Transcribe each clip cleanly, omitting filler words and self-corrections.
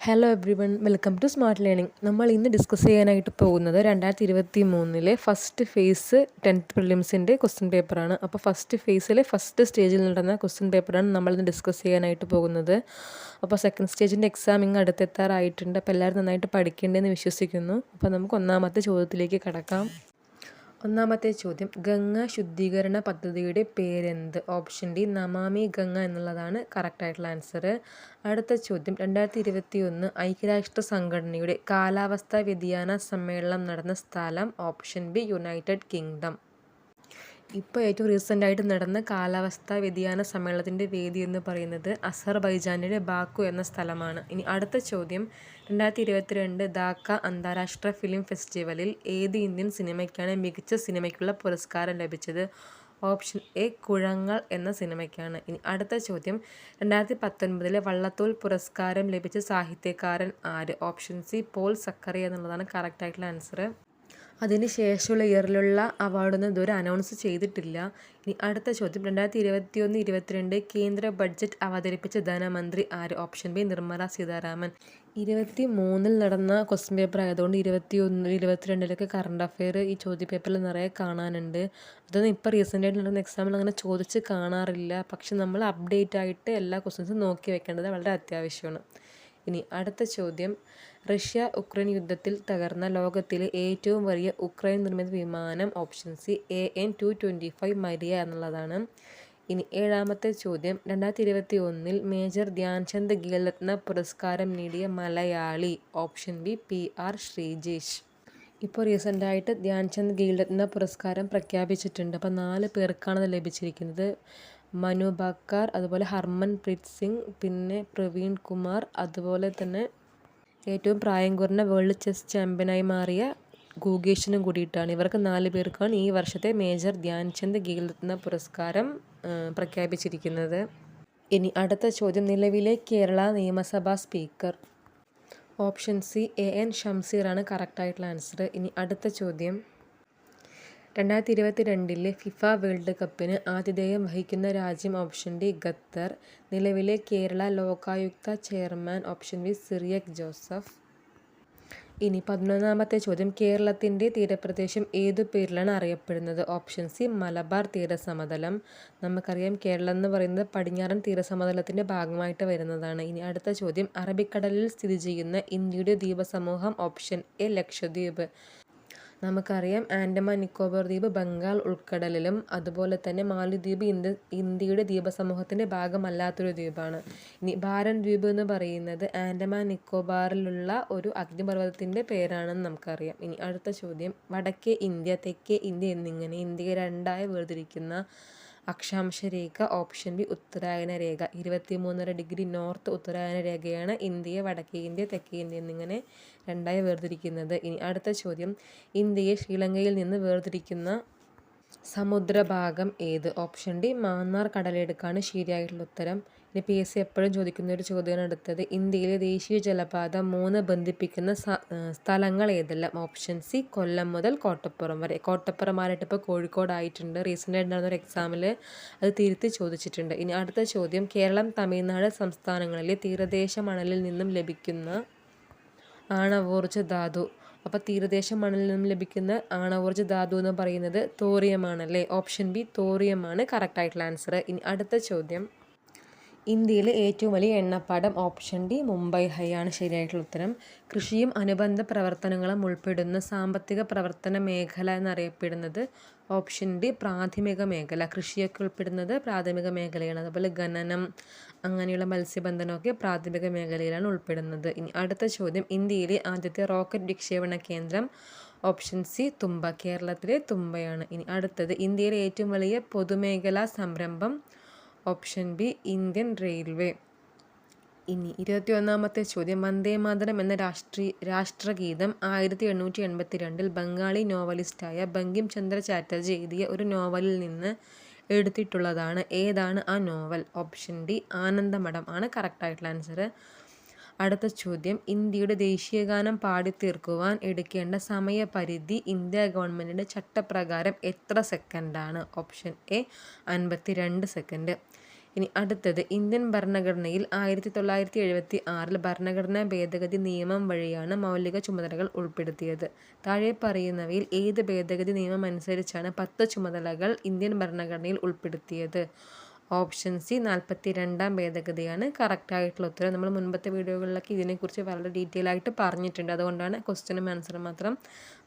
Hello every, welcome to smart learning. നമ്മൾ ഇന്ന് discuss ചെയ്യാനായിട്ട് പോകുന്നത് 2023 ഫസ്റ്റ് ഫേസ് 10th പ്രിലിംസിൻ്റെ ക്വസ്റ്റ്യൻ പേപ്പറാണ്. അപ്പോൾ ഫസ്റ്റ് ഫേസിലെ ഫസ്റ്റ് സ്റ്റേജിൽ നടന്ന ക്വസ്റ്റ്യൻ പേപ്പറാണ് നമ്മളിന്ന് ഡിസ്കസ് ചെയ്യാനായിട്ട് പോകുന്നത്. അപ്പോൾ സെക്കൻഡ് സ്റ്റേജിൻ്റെ എക്സാം ഇങ്ങ് അടുത്തെത്താറായിട്ടുണ്ട്. അപ്പോൾ എല്ലാവരും നന്നായിട്ട് പഠിക്കേണ്ടതെന്ന് വിശ്വസിക്കുന്നു. അപ്പോൾ നമുക്ക് ഒന്നാമത്തെ ചോദ്യത്തിലേക്ക് കടക്കാം. ഒന്നാമത്തെ ചോദ്യം, ഗംഗ ശുദ്ധീകരണ പദ്ധതിയുടെ പേരെന്ത്? ഓപ്ഷൻ ഡി നമാമി ഗംഗ എന്നുള്ളതാണ് കറക്റ്റായിട്ടുള്ള ആൻസർ. അടുത്ത ചോദ്യം, 2021 ഐക്യരാഷ്ട്ര സംഘടനയുടെ കാലാവസ്ഥാ വ്യതിയാന സമ്മേളനം നടന്ന സ്ഥലം? Option B United kingdom. ഇപ്പോൾ ഏറ്റവും റീസെൻ്റായിട്ട് നടന്ന കാലാവസ്ഥാ വ്യതിയാന സമ്മേളനത്തിൻ്റെ വേദി എന്ന് പറയുന്നത് അസർബൈജാനിലെ ബാക്കു എന്ന സ്ഥലമാണ്. ഇനി അടുത്ത ചോദ്യം, 2022 ധാക്ക അന്താരാഷ്ട്ര ഫിലിം ഫെസ്റ്റിവലിൽ ഏത് ഇന്ത്യൻ സിനിമയ്ക്കാണ് മികച്ച സിനിമയ്ക്കുള്ള പുരസ്കാരം ലഭിച്ചത്? ഓപ്ഷൻ എ കുഴങ്ങൾ എന്ന സിനിമയ്ക്കാണ്. ഇനി അടുത്ത ചോദ്യം, 2019 വള്ളത്തോൾ പുരസ്കാരം ലഭിച്ച സാഹിത്യകാരൻ ആര്? ഓപ്ഷൻ സി പോൾ സക്കറിയ എന്നുള്ളതാണ് കറക്റ്റായിട്ടുള്ള ആൻസർ. അതിന് ശേഷമുള്ള ഇയറിലുള്ള അവാർഡൊന്നും ഇതുവരെ അനൗൺസ് ചെയ്തിട്ടില്ല. ഇനി അടുത്ത ചോദ്യം, 2021-22 കേന്ദ്ര ബഡ്ജറ്റ് അവതരിപ്പിച്ച ധനമന്ത്രി ആര്? Option B Nirmala Sitharaman. 2023 നടന്ന ക്വസ്റ്റ്യൻ പേപ്പർ ആയതുകൊണ്ട് 2021-22 കറണ്ട് അഫെയർ ഈ ചോദ്യ പേപ്പറിൽ നിറയെ കാണാനുണ്ട്. അതൊന്നും ഇപ്പോൾ റീസെൻ്റായിട്ട് നടന്ന എക്സാമിൽ അങ്ങനെ ചോദിച്ച് കാണാറില്ല. പക്ഷെ നമ്മൾ അപ്ഡേറ്റ് ആയിട്ട് എല്ലാ ക്വസ്റ്റ്യൻസും നോക്കി വെക്കേണ്ടത് വളരെ അത്യാവശ്യമാണ്. ഇനി അടുത്ത ചോദ്യം, റഷ്യ ഉക്രൈൻ യുദ്ധത്തിൽ തകർന്ന ലോകത്തിലെ ഏറ്റവും വലിയ ഉക്രൈൻ നിർമ്മിത വിമാനം? ഓപ്ഷൻ സി AN-225 മരിയ എന്നുള്ളതാണ്. ഇനി ഏഴാമത്തെ ചോദ്യം, 2021 മേജർ ധ്യാൻചന്ദ് ഖേൽരത്ന പുരസ്കാരം നേടിയ Malayali? Option B PR Sreejesh. ഇപ്പോൾ റീസെൻ്റായിട്ട് ധ്യാൻചന്ദ് ഖേൽരത്ന പുരസ്കാരം പ്രഖ്യാപിച്ചിട്ടുണ്ട്. അപ്പോൾ 4 പേർക്കാണത് ലഭിച്ചിരിക്കുന്നത്. മനു ഭാക്കർ, അതുപോലെ ഹർമൻപ്രീത് സിംഗ്, പിന്നെ പ്രവീൺ കുമാർ, അതുപോലെ തന്നെ ഏറ്റവും പ്രായം കുറഞ്ഞ വേൾഡ് ചെസ് ചാമ്പ്യനായി മാറിയ ഗുകേഷിനും കൂടിയിട്ടാണ്. ഇവർക്ക് 4 പേർക്കാണ് ഈ വർഷത്തെ മേജർ ധ്യാൻചന്ദ് ഖേൽരത്ന പുരസ്കാരം പ്രഖ്യാപിച്ചിരിക്കുന്നത്. ഇനി അടുത്ത ചോദ്യം, നിലവിലെ കേരള നിയമസഭാ സ്പീക്കർ? ഓപ്ഷൻ സി AN ഷംസീറാണ് കറക്റ്റായിട്ടുള്ള ആൻസർ. ഇനി അടുത്ത ചോദ്യം, 2022 ഫിഫ വേൾഡ് കപ്പിന് ആതിഥേയം വഹിക്കുന്ന രാജ്യം? Option D Qatar. നിലവിലെ Kerala Lokayukta chairman? Option B Cyriac Joseph. ഇനി 11ാമത്തെ ചോദ്യം, കേരളത്തിൻ്റെ തീരപ്രദേശം ഏതു പേരിലാണ് അറിയപ്പെടുന്നത്? ഓപ്ഷൻ സി മലബാർ തീരസമതലം. നമുക്കറിയാം കേരളം എന്ന് പറയുന്നത് പടിഞ്ഞാറൻ തീരസമതലത്തിൻ്റെ ഭാഗമായിട്ട് വരുന്നതാണ്. ഇനി അടുത്ത ചോദ്യം, അറബിക്കടലിൽ സ്ഥിതി ചെയ്യുന്ന ഇന്ത്യയുടെ ദ്വീപസമൂഹം? Option A Lakshadweep. നമുക്കറിയാം ആൻഡമാൻ നിക്കോബാർ ദ്വീപ് ബംഗാൾ ഉൾക്കടലിലും, അതുപോലെ തന്നെ മാലിദ്വീപ് ഇന്ത്യയുടെ ദ്വീപസമൂഹത്തിൻ്റെ ഭാഗമല്ലാത്തൊരു ദ്വീപാണ്. ഇനി ബാരൻ ദ്വീപ് എന്ന് പറയുന്നത് ആൻഡമാൻ നിക്കോബാറിലുള്ള ഒരു അഗ്നിപർവ്വതത്തിൻ്റെ പേരാണെന്ന് നമുക്കറിയാം. ഇനി അടുത്ത ചോദ്യം, വടക്കേ ഇന്ത്യ തെക്കേ ഇന്ത്യ എന്നിങ്ങനെ ഇന്ത്യയെ രണ്ടായി വേർതിരിക്കുന്ന അക്ഷാംശ രേഖ? ഓപ്ഷൻ ബി ഉത്തരായന രേഖ. 23.5 ഡിഗ്രി നോർത്ത് ഉത്തരായന രേഖയാണ് ഇന്ത്യയെ വടക്കേ ഇന്ത്യ തെക്കേ ഇന്ത്യ എന്നിങ്ങനെ രണ്ടായി വേർതിരിക്കുന്നത്. ഇനി അടുത്ത ചോദ്യം, ഇന്ത്യയെ ശ്രീലങ്കയിൽ നിന്ന് വേർതിരിക്കുന്ന സമുദ്രഭാഗം ഏത്? ഓപ്ഷൻ ഡി മാന്നാർ കടലിടുക്കാണ് ശരിയായിട്ടുള്ള ഉത്തരം. ഇനി PSC എപ്പോഴും ചോദിക്കുന്ന ഒരു ചോദ്യമാണ് അടുത്തത്, ഇന്ത്യയിലെ ദേശീയ ജലപാത 3 ബന്ധിപ്പിക്കുന്ന സ്ഥലങ്ങൾ ഏതെല്ലാം? ഓപ്ഷൻ സി കൊല്ലം മുതൽ കോട്ടപ്പുറം വരെ. കോട്ടപ്പുറമായിട്ട് ഇപ്പോൾ കോഴിക്കോടായിട്ടുണ്ട്. റീസെൻ്റായിട്ട് നടന്നൊരു എക്സാമിൽ അത് തിരുത്തി ചോദിച്ചിട്ടുണ്ട്. ഇനി അടുത്ത ചോദ്യം, കേരളം തമിഴ്നാട് സംസ്ഥാനങ്ങളിലെ തീരദേശ മണലിൽ നിന്നും ലഭിക്കുന്ന ആണവോർജ ധാതു? അപ്പോൾ തീരദേശ മണലിൽ നിന്നും ലഭിക്കുന്ന ആണവോർജ ധാതു എന്ന് പറയുന്നത് തോറിയമാണല്ലേ? ഓപ്ഷൻ ബി തോറിയമാണ് കറക്റ്റായിട്ടുള്ള ആൻസർ. ഇനി അടുത്ത ചോദ്യം, ഇന്ത്യയിലെ ഏറ്റവും വലിയ എണ്ണപ്പാടം? ഓപ്ഷൻ ഡി മുംബൈ ഹൈ ആണ് ശരിയായിട്ടുള്ള ഉത്തരം. കൃഷിയും അനുബന്ധ പ്രവർത്തനങ്ങളും ഉൾപ്പെടുന്ന സാമ്പത്തിക പ്രവർത്തന മേഖല എന്നറിയപ്പെടുന്നത്? ഓപ്ഷൻ ഡി പ്രാഥമിക മേഖല. കൃഷിയൊക്കെ ഉൾപ്പെടുന്നത് പ്രാഥമിക മേഖലയാണ്. അതുപോലെ ഖനനം അങ്ങനെയുള്ള മത്സ്യബന്ധനമൊക്കെ പ്രാഥമിക മേഖലയിലാണ് ഉൾപ്പെടുന്നത്. ഇനി അടുത്ത ചോദ്യം, ഇന്ത്യയിലെ ആദ്യത്തെ റോക്കറ്റ് വിക്ഷേപണ കേന്ദ്രം? ഓപ്ഷൻ സി തുമ്പ. കേരളത്തിലെ തുമ്പയാണ്. ഇനി അടുത്തത്, ഇന്ത്യയിലെ ഏറ്റവും വലിയ പൊതുമേഖലാ സംരംഭം? Option B Indian railway. ഇനി 21ാമത്തെ ചോദ്യം, വന്ദേമാതരം എന്ന രാഷ്ട്രഗീതം 1882 ബംഗാളി നോവലിസ്റ്റായ ബങ്കിം ചന്ദ്ര ചാറ്റർജി എഴുതിയ ഒരു നോവലിൽ നിന്ന് എടുത്തിട്ടുള്ളതാണ്. ഏതാണ് ആ നോവൽ? ഓപ്ഷൻ ഡി ആനന്ദമഠം ആണ് കറക്റ്റായിട്ടുള്ള ആൻസർ. അടുത്ത ചോദ്യം, ഇന്ത്യയുടെ ദേശീയഗാനം പാടിത്തീർക്കുവാൻ എടുക്കേണ്ട സമയപരിധി ഇന്ത്യ ഗവൺമെൻറ്റിൻ്റെ ചട്ടപ്രകാരം എത്ര സെക്കൻഡാണ്? Option A 52 second. ഇനി അടുത്തത്, ഇന്ത്യൻ ഭരണഘടനയിൽ 1976 ഭരണഘടനാ ഭേദഗതി നിയമം വഴിയാണ് മൗലിക ചുമതലകൾ ഉൾപ്പെടുത്തിയത്. താഴെ പറയുന്നവയിൽ ഏത് ഭേദഗതി നിയമം അനുസരിച്ചാണ് 10 ചുമതലകൾ ഇന്ത്യൻ ഭരണഘടനയിൽ ഉൾപ്പെടുത്തിയത്? ഓപ്ഷൻ സി 42-ാം ഭേദഗതിയാണ് കറക്റ്റായിട്ടുള്ള ഉത്തരം. നമ്മൾ മുൻപത്തെ വീഡിയോകളിലൊക്കെ ഇതിനെക്കുറിച്ച് വളരെ ഡീറ്റെയിൽ ആയിട്ട് പറഞ്ഞിട്ടുണ്ട്. അതുകൊണ്ടാണ് ക്വസ്റ്റ്യനും ആൻസറും മാത്രം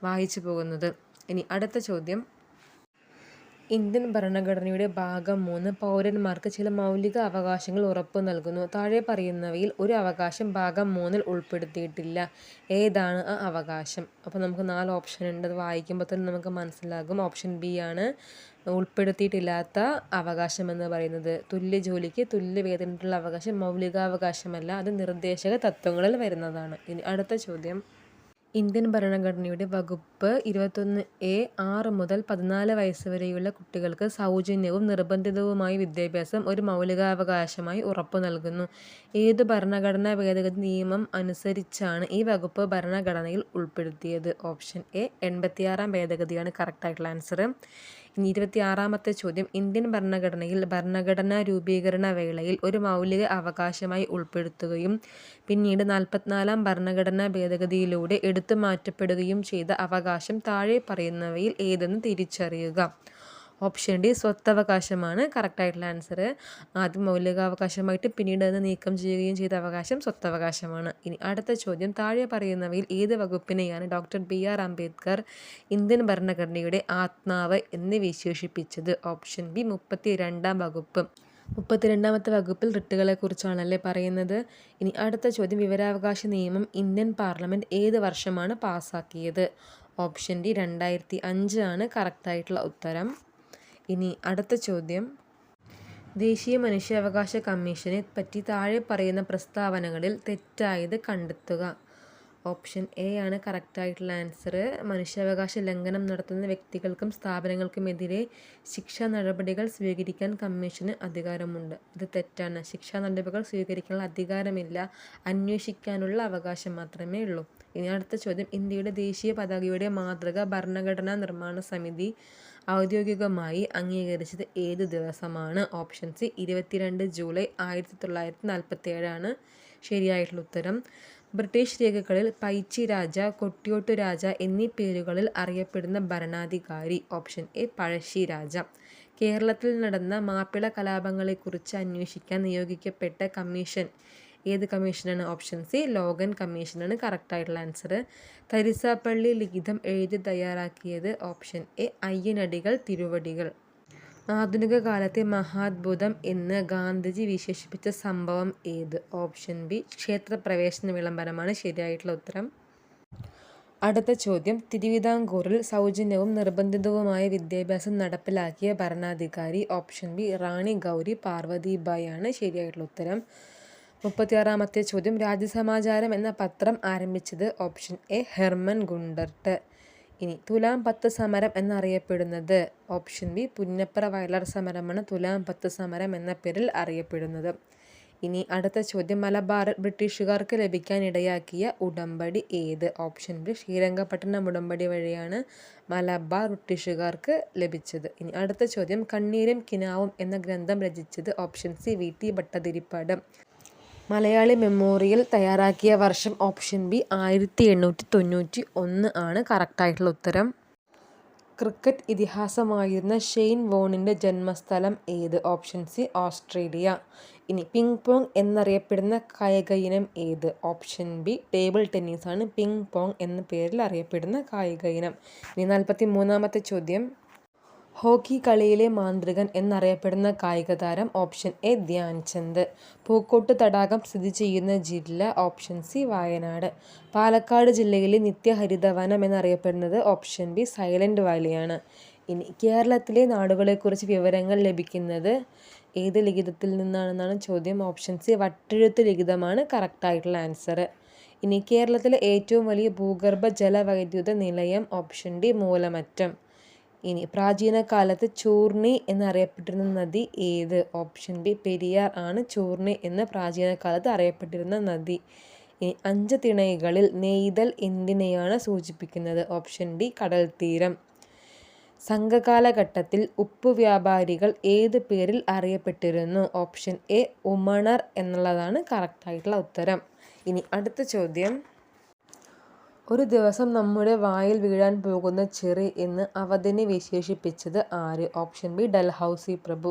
വായിച്ചു പോകുന്നത്. ഇനി അടുത്ത ചോദ്യം, ഇന്ത്യൻ ഭരണഘടനയുടെ ഭാഗം 3 പൗരന്മാർക്ക് ചില മൗലിക അവകാശങ്ങൾ ഉറപ്പു നൽകുന്നു. താഴെ പറയുന്നവയിൽ ഒരു അവകാശം ഭാഗം 3-ൽ ഉൾപ്പെടുത്തിയിട്ടില്ല. ഏതാണ് ആ അവകാശം? അപ്പോൾ നമുക്ക് 4 ഓപ്ഷൻ ഉണ്ട്. അത് വായിക്കുമ്പോൾ തന്നെ നമുക്ക് മനസ്സിലാകും. ഓപ്ഷൻ ബി ആണ് ഉൾപ്പെടുത്തിയിട്ടില്ലാത്ത അവകാശം എന്ന് പറയുന്നത്. തുല്യ ജോലിക്ക് തുല്യ വേതനത്തിനുള്ള അവകാശം മൗലികാവകാശമല്ല, അത് നിർദ്ദേശക തത്വങ്ങളിൽ വരുന്നതാണ്. ഇനി അടുത്ത ചോദ്യം, ഇന്ത്യൻ ഭരണഘടനയുടെ വകുപ്പ് 21A 6 മുതൽ 14 വയസ്സ് വരെയുള്ള കുട്ടികൾക്ക് സൗജന്യവും നിർബന്ധിതവുമായ വിദ്യാഭ്യാസം ഒരു മൗലികാവകാശമായി ഉറപ്പു നൽകുന്നു. ഏത് ഭരണഘടനാ ഭേദഗതി നിയമം അനുസരിച്ചാണ് ഈ വകുപ്പ് ഭരണഘടനയിൽ ഉൾപ്പെടുത്തിയത്? ഓപ്ഷൻ എ 86-ാം ഭേദഗതിയാണ് കറക്റ്റായിട്ടുള്ള ആൻസർ. ഇനി 26-ാമത്തെ ചോദ്യം, ഇന്ത്യൻ ഭരണഘടനയിൽ ഭരണഘടനാ രൂപീകരണ വേളയിൽ ഒരു മൗലിക അവകാശമായി ഉൾപ്പെടുത്തുകയും പിന്നീട് 44-ാം ഭരണഘടനാ ഭേദഗതിയിലൂടെ എടുത്തു മാറ്റപ്പെടുകയും ചെയ്ത അവകാശം താഴെ പറയുന്നവയിൽ ഏതെന്ന് തിരിച്ചറിയുക. ഓപ്ഷൻ ഡി സ്വത്തവകാശമാണ് കറക്റ്റായിട്ടുള്ള ആൻസർ. ആദ്യം മൗലികാവകാശമായിട്ട് പിന്നീട് അത് നീക്കം ചെയ്യുകയും ചെയ്ത അവകാശം സ്വത്തവകാശമാണ്. ഇനി അടുത്ത ചോദ്യം, താഴെ പറയുന്നവയിൽ ഏത് വകുപ്പിനെയാണ് ഡോക്ടർ BR അംബേദ്കർ ഇന്ത്യൻ ഭരണഘടനയുടെ ആത്മാവ് എന്ന് വിശേഷിപ്പിച്ചത്? ഓപ്ഷൻ ബി 32-ാം വകുപ്പ്. 32-ാമത്തെ വകുപ്പിൽ റിട്ടുകളെ കുറിച്ചാണല്ലേ പറയുന്നത്. ഇനി അടുത്ത ചോദ്യം, വിവരാവകാശ നിയമം ഇന്ത്യൻ പാർലമെൻറ്റ് ഏത് വർഷമാണ് പാസ്സാക്കിയത്? ഓപ്ഷൻ ഡി 2005 ആണ് കറക്റ്റായിട്ടുള്ള ഉത്തരം. ഇനി അടുത്ത ചോദ്യം, ദേശീയ മനുഷ്യാവകാശ കമ്മീഷനെ പറ്റി താഴെ പറയുന്ന പ്രസ്താവനകളിൽ തെറ്റായത് കണ്ടെത്തുക. ഓപ്ഷൻ എ ആണ് കറക്റ്റായിട്ടുള്ള ആൻസർ. മനുഷ്യാവകാശ ലംഘനം നടത്തുന്ന വ്യക്തികൾക്കും സ്ഥാപനങ്ങൾക്കുമെതിരെ ശിക്ഷാ നടപടികൾ സ്വീകരിക്കാൻ കമ്മീഷന് അധികാരമുണ്ട്. ഇത് തെറ്റാണ്. ശിക്ഷാ നടപടികൾ സ്വീകരിക്കാനുള്ള അധികാരമില്ല, അന്വേഷിക്കാനുള്ള അവകാശം മാത്രമേ ഉള്ളൂ. ഇനി അടുത്ത ചോദ്യം, ഇന്ത്യയുടെ ദേശീയ പതാകയുടെ മാതൃക ഭരണഘടനാ നിർമ്മാണ സമിതി ഔദ്യോഗികമായി അംഗീകരിച്ചത് ഏത് ദിവസമാണ്? ഓപ്ഷൻ സി 22 ജൂലൈ 1947 ആണ് ശരിയായിട്ടുള്ള ഉത്തരം. ബ്രിട്ടീഷ് രേഖകളിൽ പൈച്ചി രാജ, കൊട്ടിയോട്ട് രാജ എന്നീ പേരുകളിൽ അറിയപ്പെടുന്ന ഭരണാധികാരി? ഓപ്ഷൻ എ പഴശ്ശി രാജ. കേരളത്തിൽ നടന്ന മാപ്പിള കലാപങ്ങളെക്കുറിച്ച് അന്വേഷിക്കാൻ നിയോഗിക്കപ്പെട്ട കമ്മീഷൻ ഏത് കമ്മീഷനാണ്? ഓപ്ഷൻ സി ലോഗൻ കമ്മീഷനാണ് കറക്റ്റായിട്ടുള്ള ആൻസർ. തരിസാപ്പള്ളി ലിഖിതം എഴുതി തയ്യാറാക്കിയത്? Option A Ayyanadikal Thiruvadikal. ആധുനിക കാലത്തെ മഹാത്ഭുതം എന്ന് ഗാന്ധിജി വിശേഷിപ്പിച്ച സംഭവം ഏത്? ഓപ്ഷൻ ബി ക്ഷേത്രപ്രവേശന വിളംബരമാണ് ശരിയായിട്ടുള്ള ഉത്തരം. അടുത്ത ചോദ്യം, തിരുവിതാംകൂറിൽ സൗജന്യവും നിർബന്ധിതവുമായ വിദ്യാഭ്യാസം നടപ്പിലാക്കിയ ഭരണാധികാരി? ഓപ്ഷൻ ബി റാണി ഗൗരി പാർവതിബായി ആണ് ശരിയായിട്ടുള്ള ഉത്തരം. 36-ാമത്തെ ചോദ്യം, രാജ്യസമാചാരം എന്ന പത്രം ആരംഭിച്ചത്? Option A Hermann Gundert. ഇനി തുലാം 10 സമരം എന്നറിയപ്പെടുന്നത്? ഓപ്ഷൻ ബി പുന്നപ്ര വയലാർ സമരമാണ് തുലാം 10 സമരം എന്ന പേരിൽ അറിയപ്പെടുന്നത്. ഇനി അടുത്ത ചോദ്യം, മലബാറിൽ ബ്രിട്ടീഷുകാർക്ക് ലഭിക്കാനിടയാക്കിയ ഉടമ്പടി ഏത്? ഓപ്ഷൻ ബി ശ്രീരംഗപട്ടണം ഉടമ്പടി വഴിയാണ് മലബാർ ബ്രിട്ടീഷുകാർക്ക് ലഭിച്ചത്. ഇനി അടുത്ത ചോദ്യം, കണ്ണീരും കിനാവും എന്ന ഗ്രന്ഥം രചിച്ചത്? Option C VT Bhattathiripad. Malayali memorial തയ്യാറാക്കിയ വർഷം? ഓപ്ഷൻ ബി 1891 ആണ് കറക്റ്റായിട്ടുള്ള ഉത്തരം. ക്രിക്കറ്റ് ഇതിഹാസമായിരുന്ന ഷെയ്ൻ വോണിൻ്റെ ജന്മസ്ഥലം ഏത്? Option C Australia. ഇനി പിങ് പോങ് എന്നറിയപ്പെടുന്ന കായിക ഇനം ഏത്? ഓപ്ഷൻ ബി ടേബിൾ ടെന്നീസാണ് പിങ് പോങ് എന്ന പേരിൽ അറിയപ്പെടുന്ന കായിക ഇനം. ഇനി 43-ാമത്തെ ചോദ്യം, ഹോക്കി കളിയിലെ മാന്ത്രികൻ എന്നറിയപ്പെടുന്ന കായിക താരം? Option A Dhyan Chand. പൂക്കോട്ട് തടാകം സ്ഥിതി ചെയ്യുന്ന ജില്ല? Option C Wayanad. പാലക്കാട് ജില്ലയിലെ നിത്യഹരിതവനം എന്നറിയപ്പെടുന്നത്? ഓപ്ഷൻ ബി സൈലന്റ് വാലിയാണ്. ഇനി കേരളത്തിലെ നാടുകളെക്കുറിച്ച് വിവരങ്ങൾ ലഭിക്കുന്നത് ഏത് ലിഖിതത്തിൽ നിന്നാണെന്നാണ് ചോദ്യം. ഓപ്ഷൻ സി വട്ടെഴുത്ത് ലിഖിതമാണ് കറക്റ്റായിട്ടുള്ള ആൻസർ. ഇനി കേരളത്തിലെ ഏറ്റവും വലിയ ഭൂഗർഭ ജലവൈദ്യുത നിലയം? Option D Moolamattom. ഇനി പ്രാചീന കാലത്ത് ചൂർണി എന്നറിയപ്പെട്ടിരുന്ന നദി ഏത്? ഓപ്ഷൻ ബി പെരിയാർ ആണ് ചൂർണി എന്ന് പ്രാചീന കാലത്ത് അറിയപ്പെട്ടിരുന്ന നദി. ഇനി 5 തിണൈകളിൽ നെയ്തൽ എന്തിനെയാണ് സൂചിപ്പിക്കുന്നത്? ഓപ്ഷൻ ഡി കടൽ തീരം. സംഘകാലഘട്ടത്തിൽ ഉപ്പു വ്യാപാരികൾ ഏത് പേരിൽ അറിയപ്പെട്ടിരുന്നു? ഓപ്ഷൻ എ ഉമണർ എന്നുള്ളതാണ് കറക്റ്റായിട്ടുള്ള ഉത്തരം. ഇനി അടുത്ത ചോദ്യം. ഒരു ദിവസം നമ്മുടെ വായിൽ വീഴാൻ പോകുന്ന ചെറി എന്ന് അവധിനെ വിശേഷിപ്പിച്ചത് ആര്? ഓപ്ഷൻ ബി ഡൽഹൗസി പ്രഭു.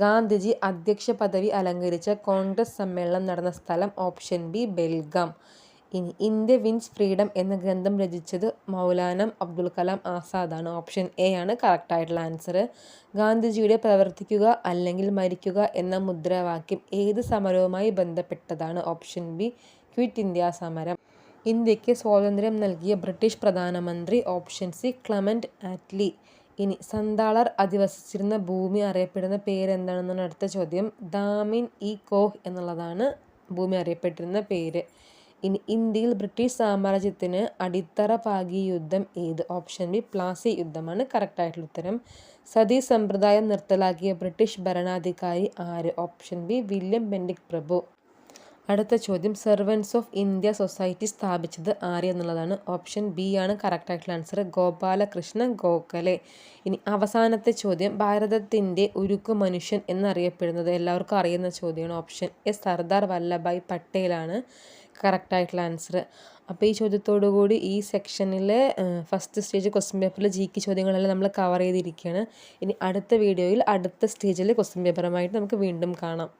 ഗാന്ധിജി അധ്യക്ഷ പദവി അലങ്കരിച്ച കോൺഗ്രസ് സമ്മേളനം നടന്ന സ്ഥലം? Option B Belgaum. ഇനി ഇന്ത്യ വിൻസ് ഫ്രീഡം എന്ന ഗ്രന്ഥം രചിച്ചത് മൗലാന അബ്ദുൽ കലാം ആസാദാണ്. ഓപ്ഷൻ എ ആണ് കറക്റ്റായിട്ടുള്ള ആൻസർ. ഗാന്ധിജിയുടെ പ്രവർത്തിക്കുക അല്ലെങ്കിൽ മരിക്കുക എന്ന മുദ്രാവാക്യം ഏത് സമരവുമായി ബന്ധപ്പെട്ടതാണ്? ഓപ്ഷൻ ബി ക്വിറ്റ് ഇന്ത്യ സമരം. ഇന്ത്യക്ക് സ്വാതന്ത്ര്യം നൽകിയ ബ്രിട്ടീഷ് പ്രധാനമന്ത്രി? Option C Clement Attlee. ഇനി സന്താളർ അധിവസിച്ചിരുന്ന ഭൂമി അറിയപ്പെടുന്ന പേരെന്താണെന്നാണ് അടുത്ത ചോദ്യം. ദാമിൻ ഇ കോഹ് എന്നുള്ളതാണ് ഭൂമി അറിയപ്പെട്ടിരുന്ന പേര്. ഇനി ഇന്ത്യയിൽ ബ്രിട്ടീഷ് സാമ്രാജ്യത്തിന് അടിത്തറ പാകിയ യുദ്ധം ഏത്? ഓപ്ഷൻ ബി പ്ലാസി യുദ്ധമാണ് കറക്റ്റായിട്ടുള്ള ഉത്തരം. സതി സമ്പ്രദായം നിർത്തലാക്കിയ ബ്രിട്ടീഷ് ഭരണാധികാരി ആര്? ഓപ്ഷൻ ബി വില്യം ബെന്റിക് പ്രഭു. അടുത്ത ചോദ്യം. സെർവൻസ് ഓഫ് ഇന്ത്യ സൊസൈറ്റി സ്ഥാപിച്ചത് ആര് എന്നുള്ളതാണ്. ഓപ്ഷൻ ബി ആണ് കറക്റ്റായിട്ടുള്ള ആൻസർ. ഗോപാലകൃഷ്ണ ഗോഖലെ. ഇനി അവസാനത്തെ ചോദ്യം. ഭാരതത്തിൻ്റെ ഉരുക്കു മനുഷ്യൻ എന്നറിയപ്പെടുന്നത്? എല്ലാവർക്കും അറിയുന്ന ചോദ്യമാണ്. ഓപ്ഷൻ എ സർദാർ വല്ലഭായ് പട്ടേലാണ് കറക്റ്റായിട്ടുള്ള ആൻസർ. അപ്പോൾ ഈ ചോദ്യത്തോടു കൂടി ഈ സെക്ഷനിലെ ഫസ്റ്റ് സ്റ്റേജ് ക്വസ്റ്റ്യൻ പേപ്പറിൽ GK ചോദ്യങ്ങളെല്ലാം നമ്മൾ കവർ ചെയ്തിരിക്കുകയാണ്. ഇനി അടുത്ത വീഡിയോയിൽ അടുത്ത സ്റ്റേജിൽ ക്വസ്റ്റ്യൻ പേപ്പറുമായിട്ട് നമുക്ക് വീണ്ടും കാണാം.